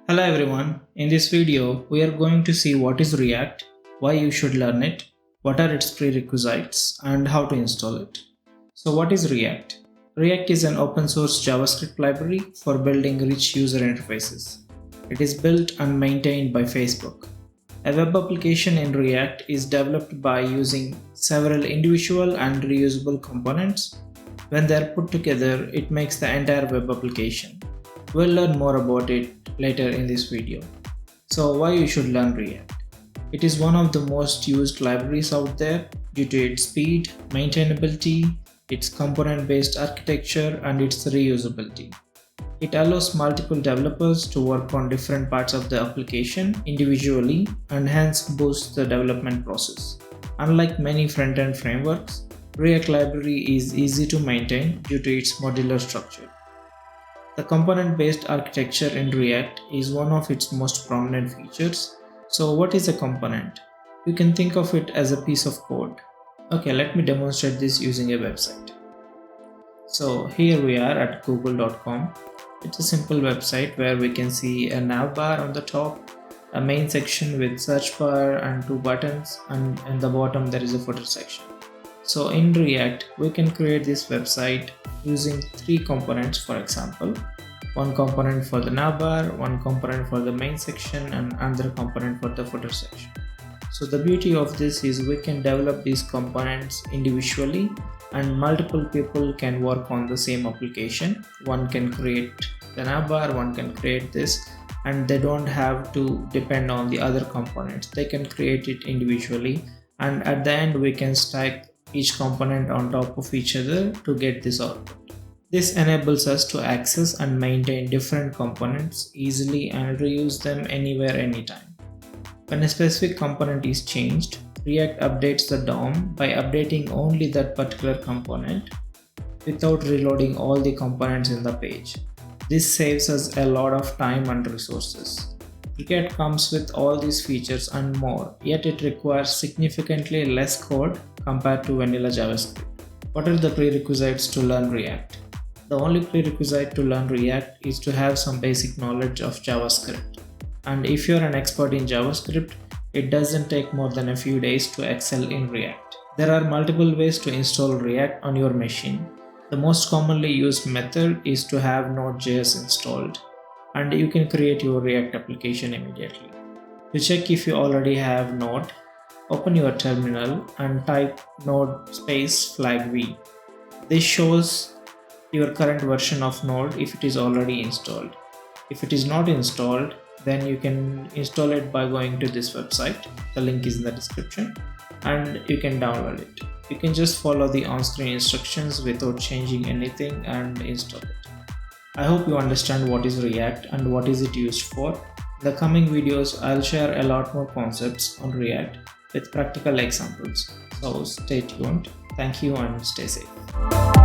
Hello everyone, in this video we are going to see what is React, why you should learn it, what are its prerequisites and how to install it. So what is React? React is an open source JavaScript library for building rich user interfaces. It is built and maintained by Facebook. A web application in React is developed by using several individual and reusable components. When they are put together, it makes the entire web application. We'll learn more about it later in this video. So why you should learn React? It is one of the most used libraries out there due to its speed, maintainability, its component-based architecture and its reusability. It allows multiple developers to work on different parts of the application individually and hence boosts the development process. Unlike many front-end frameworks, React library is easy to maintain due to its modular structure. The component-based architecture in React is one of its most prominent features. So what is a component? You can think of it as a piece of code. Okay, let me demonstrate this using a website. So here we are at google.com. It's a simple website where we can see a nav bar on the top, a main section with search bar and two buttons, and in the bottom there is a footer section. So in React, we can create this website using three components, for example. One component for the navbar, one component for the main section, and another component for the footer section. So the beauty of this is we can develop these components individually and multiple people can work on the same application. One can create the navbar, one can create this, and they don't have to depend on the other components. They can create it individually, and at the end we can stack each component on top of each other to get this output. This enables us to access and maintain different components easily and reuse them anywhere, anytime. When a specific component is changed, React updates the DOM by updating only that particular component without reloading all the components in the page. This saves us a lot of time and resources. React comes with all these features and more, yet it requires significantly less code compared to vanilla JavaScript. What are the prerequisites to learn React? The only prerequisite to learn React is to have some basic knowledge of JavaScript. And if you're an expert in JavaScript, it doesn't take more than a few days to excel in React. There are multiple ways to install React on your machine. The most commonly used method is to have Node.js installed, and you can create your React application immediately. To check if you already have Node, open your terminal and type node space flag v. This shows your current version of Node if it is already installed. If it is not installed, then you can install it by going to this website. The link is in the description and you can download it. You can just follow the on-screen instructions without changing anything and install it. I hope you understand what is React and what is it used for. In the coming videos, I'll share a lot more concepts on React with practical examples. So stay tuned. Thank you and stay safe.